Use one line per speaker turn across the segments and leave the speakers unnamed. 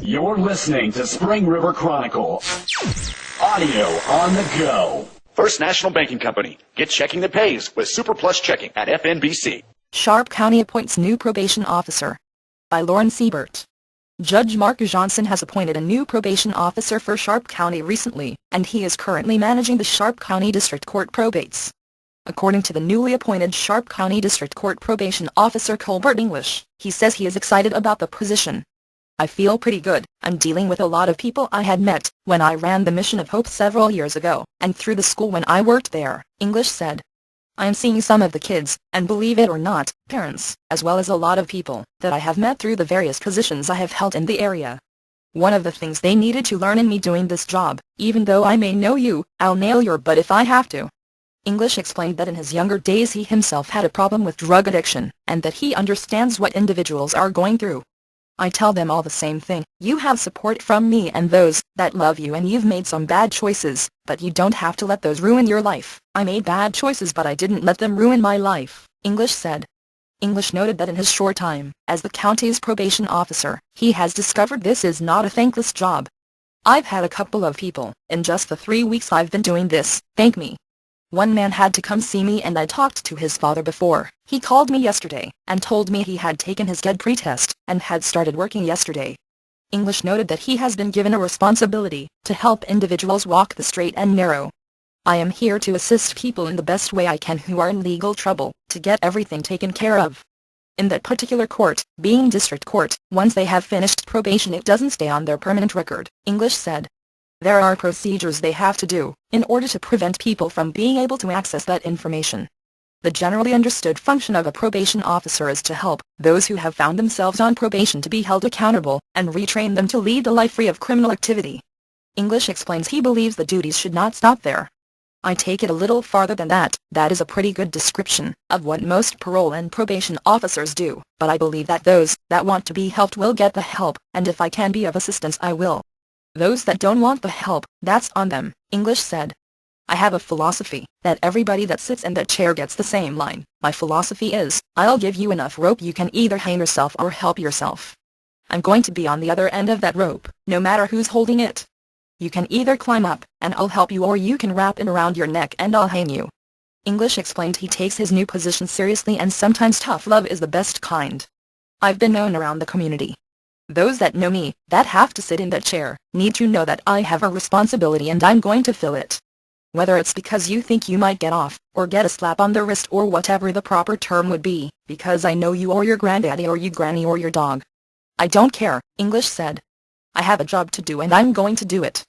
You're listening to Spring River Chronicle. Audio on the go.
First National Banking Company. Get checking that pays with Super Plus Checking at FNBC.
Sharp County appoints new probation officer. By Lauren Siebert. Judge Mark Johnson has appointed a new probation officer for Sharp County recently, and he is currently managing the Sharp County District Court probates. According to the newly appointed Sharp County District Court probation officer Colbert English, he says he is excited about the position. I feel pretty good. I'm dealing with a lot of people I had met when I ran the Mission of Hope several years ago, and through the school when I worked there, English said. I am seeing some of the kids, and believe it or not, parents, as well as a lot of people that I have met through the various positions I have held in the area. One of the things they needed to learn in me doing this job, even though I may know you, I'll nail your butt if I have to. English explained that in his younger days he himself had a problem with drug addiction, and that he understands what individuals are going through. I tell them all the same thing. You have support from me and those that love you, and you've made some bad choices, but you don't have to let those ruin your life. I made bad choices, but I didn't let them ruin my life, English said. English noted that in his short time as the county's probation officer, he has discovered this is not a thankless job. I've had a couple of people, in just the 3 weeks I've been doing this, thank me. One man had to come see me, and I talked to his father before. He called me yesterday and told me he had taken his GED pretest and had started working yesterday. English noted that he has been given a responsibility to help individuals walk the straight and narrow. I am here to assist people in the best way I can who are in legal trouble, to get everything taken care of. In that particular court, being district court, once they have finished probation it doesn't stay on their permanent record, English said. There are procedures they have to do in order to prevent people from being able to access that information. The generally understood function of a probation officer is to help those who have found themselves on probation to be held accountable and retrain them to lead a life free of criminal activity. English explains he believes the duties should not stop there. I take it a little farther than that. That is a pretty good description of what most parole and probation officers do, but I believe that those that want to be helped will get the help, and if I can be of assistance I will. Those that don't want the help, that's on them, English said. I have a philosophy that everybody that sits in that chair gets the same line. My philosophy is, I'll give you enough rope you can either hang yourself or help yourself. I'm going to be on the other end of that rope, no matter who's holding it. You can either climb up, and I'll help you, or you can wrap it around your neck and I'll hang you. English explained he takes his new position seriously, and sometimes tough love is the best kind. I've been known around the community. Those that know me, that have to sit in that chair, need to know that I have a responsibility and I'm going to fill it. Whether it's because you think you might get off, or get a slap on the wrist, or whatever the proper term would be, because I know you or your granddaddy or you granny or your dog. I don't care, English said. I have a job to do and I'm going to do it.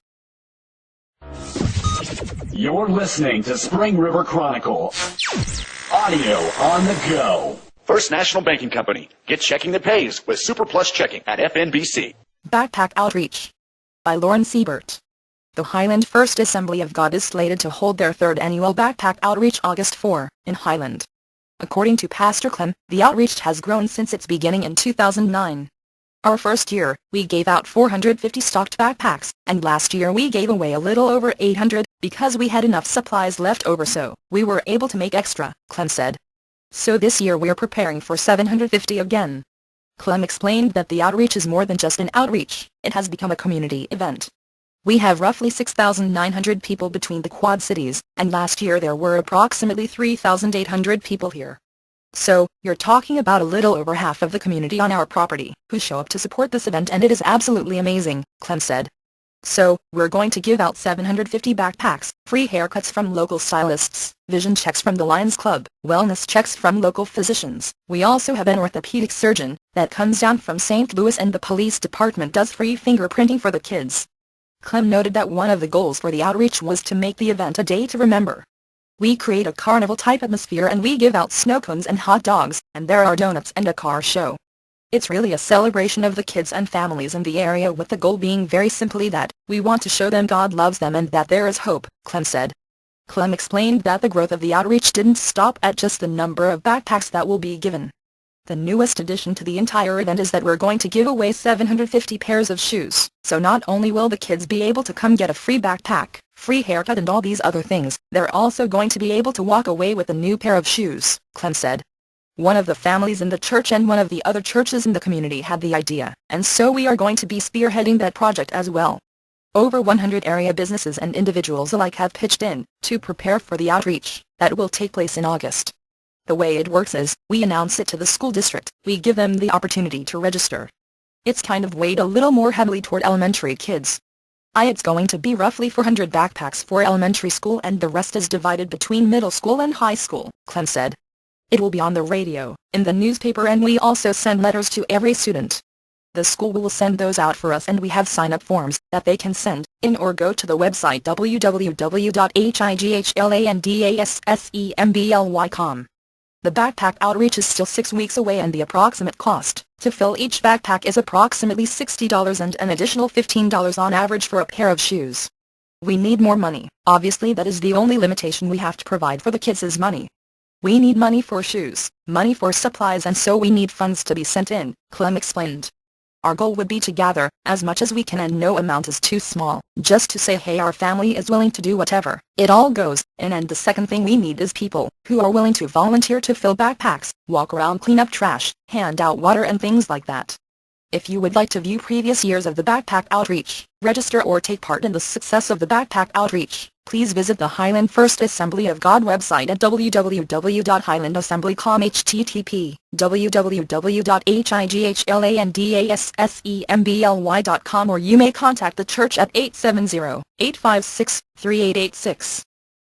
You're listening to Spring River Chronicle. Audio on the go.
First National Banking Company. Get checking that pays with Super Plus Checking at FNBC.
Backpack Outreach. By Lauren Siebert. The Highland First Assembly of God is slated to hold their third annual Backpack Outreach August 4, in Highland. According to Pastor Clem, the outreach has grown since its beginning in 2009. Our first year, we gave out 450 stocked backpacks, and last year we gave away a little over 800, because we had enough supplies left over so we were able to make extra, Clem said. So this year we're preparing for 750 again. Clem explained that the outreach is more than just an outreach, it has become a community event. We have roughly 6,900 people between the Quad Cities, and last year there were approximately 3,800 people here. So, you're talking about a little over half of the community on our property who show up to support this event, and it is absolutely amazing, Clem said. So, we're going to give out 750 backpacks, free haircuts from local stylists, vision checks from the Lions Club, wellness checks from local physicians. We also have an orthopedic surgeon that comes down from St. Louis, and the police department does free fingerprinting for the kids. Clem noted that one of the goals for the outreach was to make the event a day to remember. We create a carnival-type atmosphere, and we give out snow cones and hot dogs, and there are donuts and a car show. It's really a celebration of the kids and families in the area, with the goal being very simply that we want to show them God loves them and that there is hope, Clem said. Clem explained that the growth of the outreach didn't stop at just the number of backpacks that will be given. The newest addition to the entire event is that we're going to give away 750 pairs of shoes, so not only will the kids be able to come get a free backpack, free haircut and all these other things, they're also going to be able to walk away with a new pair of shoes, Clem said. One of the families in the church and one of the other churches in the community had the idea, and so we are going to be spearheading that project as well. Over 100 area businesses and individuals alike have pitched in to prepare for the outreach that will take place in August. The way it works is, we announce it to the school district, we give them the opportunity to register. It's kind of weighed a little more heavily toward elementary kids. It's going to be roughly 400 backpacks for elementary school and the rest is divided between middle school and high school, Clem said. It will be on the radio, in the newspaper, and we also send letters to every student. The school will send those out for us, and we have sign-up forms that they can send in or go to the website www.highlander.com. The backpack outreach is still 6 weeks away and the approximate cost to fill each backpack is approximately $60 and an additional $15 on average for a pair of shoes. We need more money. Obviously that is the only limitation we have to provide for the kids is money. We need money for shoes, money for supplies, and so we need funds to be sent in, Clem explained. Our goal would be to gather as much as we can, and no amount is too small, just to say hey, our family is willing to do whatever it all goes in. And the second thing we need is people who are willing to volunteer to fill backpacks, walk around, clean up trash, hand out water and things like that. If you would like to view previous years of the backpack outreach, register or take part in the success of the backpack outreach, please visit the Highland First Assembly of God website at www.highlandassembly.com, http://www.highlansassembly.com, or you may contact the church at 870-856-3886.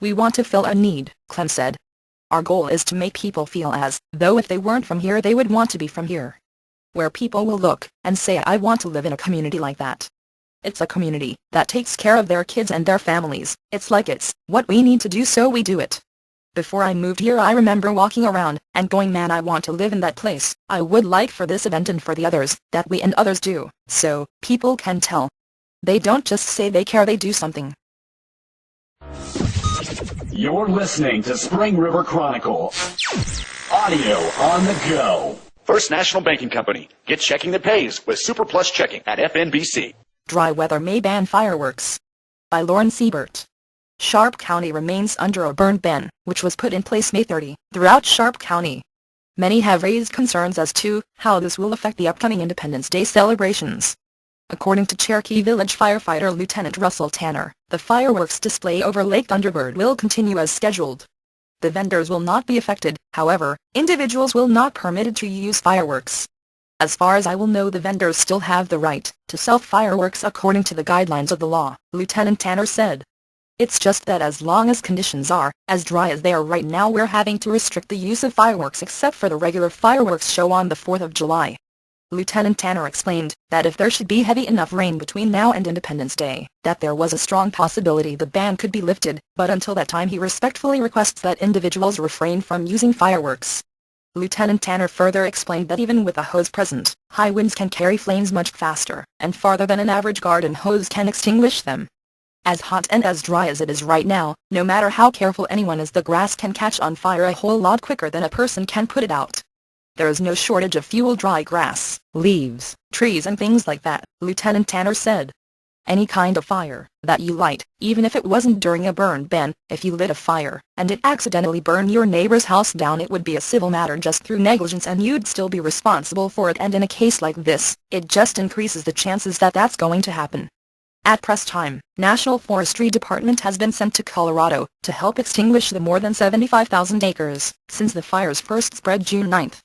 We want to fill a need, Clem said. Our goal is to make people feel as though if they weren't from here they would want to be from here. Where people will look and say, I want to live in a community like that. It's a community that takes care of their kids and their families. It's like it's what we need to do, so we do it. Before I moved here I remember walking around and going, man, I want to live in that place. I would like for this event and for the others that we and others do, so people can tell. They don't just say they care, they do something.
You're listening to Spring River Chronicle. Audio on the go.
First National Banking Company. Get checking that pays with Super Plus checking at FNBC.
Dry weather may ban fireworks. By Lauren Siebert. Sharp County remains under a burn ban, which was put in place May 30, throughout Sharp County. Many have raised concerns as to how this will affect the upcoming Independence Day celebrations. According to Cherokee Village firefighter Lieutenant Russell Tanner, the fireworks display over Lake Thunderbird will continue as scheduled. The vendors will not be affected, however, individuals will not permitted to use fireworks. As far as I will know, the vendors still have the right to sell fireworks according to the guidelines of the law, Lieutenant Tanner said. It's just that as long as conditions are as dry as they are right now, we're having to restrict the use of fireworks except for the regular fireworks show on the 4th of July. Lieutenant Tanner explained that if there should be heavy enough rain between now and Independence Day, that there was a strong possibility the ban could be lifted, but until that time he respectfully requests that individuals refrain from using fireworks. Lieutenant Tanner further explained that even with a hose present, high winds can carry flames much faster and farther than an average garden hose can extinguish them. As hot and as dry as it is right now, no matter how careful anyone is, the grass can catch on fire a whole lot quicker than a person can put it out. There is no shortage of fuel, dry grass, leaves, trees and things like that, Lieutenant Tanner said. Any kind of fire that you light, even if it wasn't during a burn ban, if you lit a fire and it accidentally burned your neighbor's house down, it would be a civil matter just through negligence and you'd still be responsible for it, and in a case like this, it just increases the chances that that's going to happen. At press time, National Forestry Department has been sent to Colorado to help extinguish the more than 75,000 acres since the fires first spread June 9th.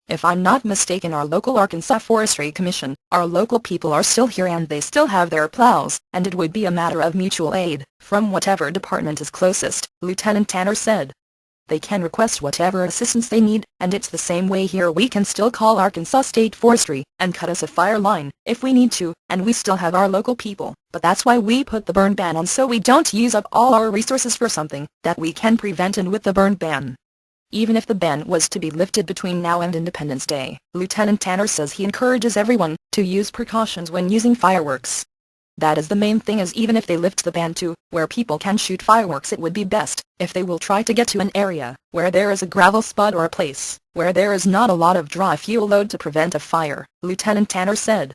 If I'm not mistaken, our local Arkansas Forestry Commission, our local people are still here and they still have their plows, and it would be a matter of mutual aid from whatever department is closest, Lieutenant Tanner said. They can request whatever assistance they need, and it's the same way here. We can still call Arkansas State Forestry and cut us a fire line if we need to, and we still have our local people, but that's why we put the burn ban on, so we don't use up all our resources for something that we can prevent. And with the burn ban, even if the ban was to be lifted between now and Independence Day, Lieutenant Tanner says he encourages everyone to use precautions when using fireworks. That is the main thing, is even if they lift the ban to where people can shoot fireworks, it would be best if they will try to get to an area where there is a gravel spot or a place where there is not a lot of dry fuel load to prevent a fire, Lieutenant Tanner said.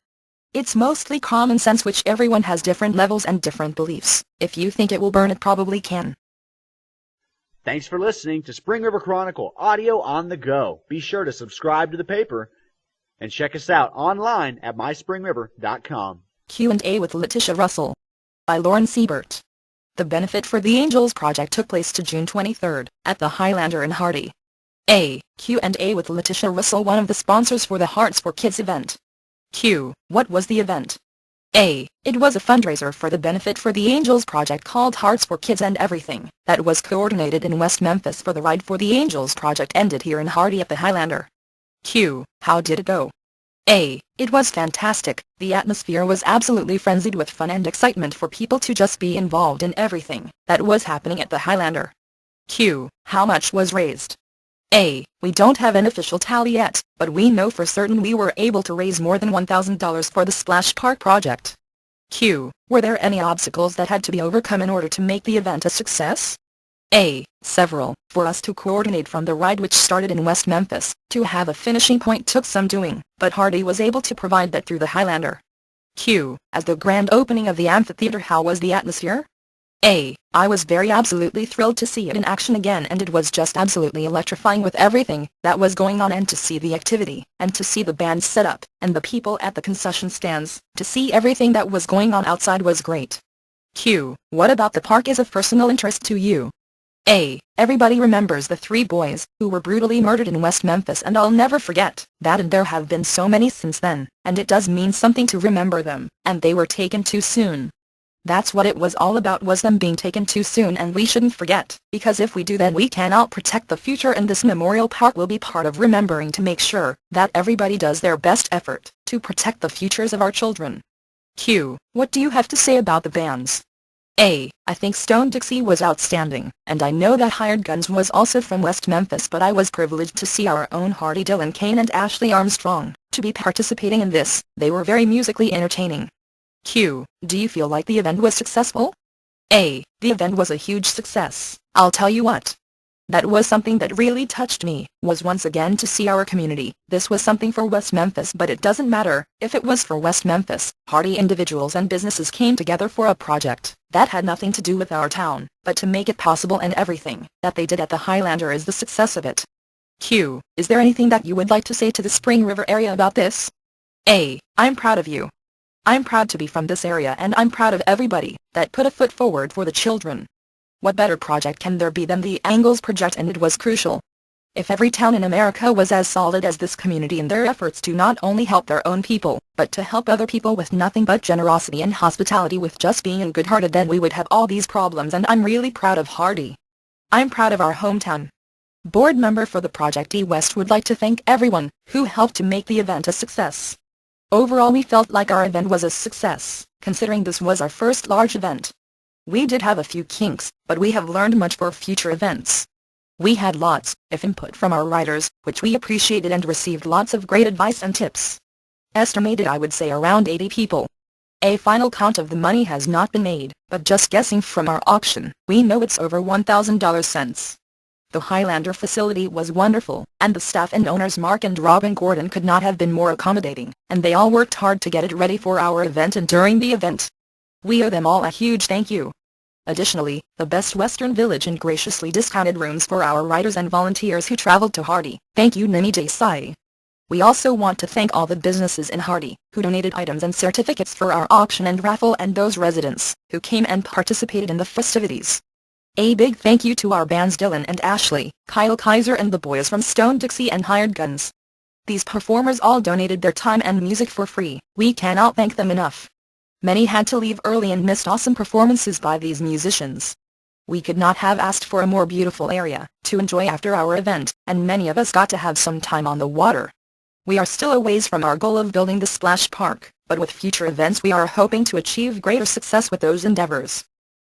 It's mostly common sense, which everyone has different levels and different beliefs. If you think it will burn, it probably can.
Thanks for listening to Spring River Chronicle Audio on the Go. Be sure to subscribe to the paper and check us out online at myspringriver.com.
Q&A with Letitia Russell by Lauren Siebert. The Benefit for the Angels project took place to June 23rd at the Highlander in Hardy. A. Q&A with Letitia Russell, one of the sponsors for the Hearts for Kids event. Q. What was the event? A. It was a fundraiser for the Benefit for the Angels project called Hearts for Kids and Everything that was coordinated in West Memphis for the Ride for the Angels project ended here in Hardy at the Highlander. Q. How did it go? A. It was fantastic. The atmosphere was absolutely frenzied with fun and excitement for people to just be involved in everything that was happening at the Highlander. Q. How much was raised? A. We don't have an official tally yet, but we know for certain we were able to raise more than $1,000 for the Splash Park project. Q. Were there any obstacles that had to be overcome in order to make the event a success? A. Several. For us to coordinate from the ride, which started in West Memphis, to have a finishing point took some doing, but Hardy was able to provide that through the Highlander. Q. As the grand opening of the amphitheater, how was the atmosphere? A. I was absolutely thrilled to see it in action again, and it was just absolutely electrifying with everything that was going on, and to see the activity, and to see the band set up, and the people at the concession stands, to see everything that was going on outside was great. Q. What about the park is of personal interest to you? A. Everybody remembers the 3 boys who were brutally murdered in West Memphis, and I'll never forget that, and there have been so many since then, and it does mean something to remember them, and they were taken too soon. That's what it was all about, was them being taken too soon, and we shouldn't forget, because if we do then we cannot protect the future, and this memorial park will be part of remembering to make sure that everybody does their best effort to protect the futures of our children. Q. What do you have to say about the bands? A. I think Stone Dixie was outstanding, and I know that Hired Guns was also from West Memphis, but I was privileged to see our own Hardy Dylan Kane and Ashley Armstrong to be participating in this. They were very musically entertaining. Q. Do you feel like the event was successful? A. The event was a huge success. I'll tell you what. That was something that really touched me, was once again to see our community. This was something for West Memphis, but it doesn't matter if it was for West Memphis. Hardy individuals and businesses came together for a project that had nothing to do with our town, but to make it possible, and everything that they did at the Highlander is the success of it. Q. Is there anything that you would like to say to the Spring River area about this? A. I'm proud of you. I'm proud to be from this area, and I'm proud of everybody that put a foot forward for the children. What better project can there be than the Angles project, and it was crucial. If every town in America was as solid as this community in their efforts to not only help their own people, but to help other people with nothing but generosity and hospitality, with just being good-hearted, then we would have all these problems, and I'm really proud of Hardy. I'm proud of our hometown. Board member for the Project E West would like to thank everyone who helped to make the event a success. Overall, we felt like our event was a success, considering this was our first large event. We did have a few kinks, but we have learned much for future events. We had lots of input from our riders, which we appreciated, and received lots of great advice and tips. Estimated, I would say, around 80 people. A final count of the money has not been made, but just guessing from our auction, we know it's over $1,000. The Highlander facility was wonderful, and the staff and owners Mark and Robin Gordon could not have been more accommodating, and they all worked hard to get it ready for our event and during the event. We owe them all a huge thank you. Additionally, the Best Western Village and graciously discounted rooms for our riders and volunteers who traveled to Hardy. Thank you, Nimi Desai. We also want to thank all the businesses in Hardy who donated items and certificates for our auction and raffle, and those residents who came and participated in the festivities. A big thank you to our bands Dylan and Ashley, Kyle Kaiser, and the boys from Stone Dixie and Hired Guns. These performers all donated their time and music for free. We cannot thank them enough. Many had to leave early and missed awesome performances by these musicians. We could not have asked for a more beautiful area to enjoy after our event, and many of us got to have some time on the water. We are still a ways from our goal of building the splash park, but with future events we are hoping to achieve greater success with those endeavors.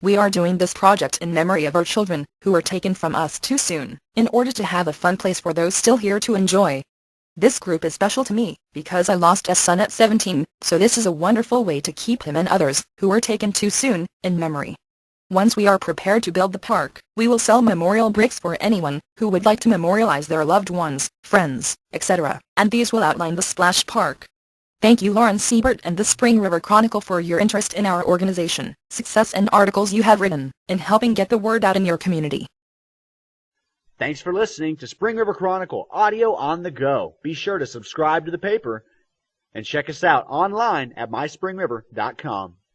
We are doing this project in memory of our children, who were taken from us too soon, in order to have a fun place for those still here to enjoy. This group is special to me, because I lost a son at 17, so this is a wonderful way to keep him and others, who were taken too soon, in memory. Once we are prepared to build the park, we will sell memorial bricks for anyone who would like to memorialize their loved ones, friends, etc., and these will outline the splash park. Thank you, Lauren Siebert and the Spring River Chronicle, for your interest in our organization, success, and articles you have written in helping get the word out in your community.
Thanks for listening to Spring River Chronicle, audio on the go. Be sure to subscribe to the paper and check us out online at myspringriver.com.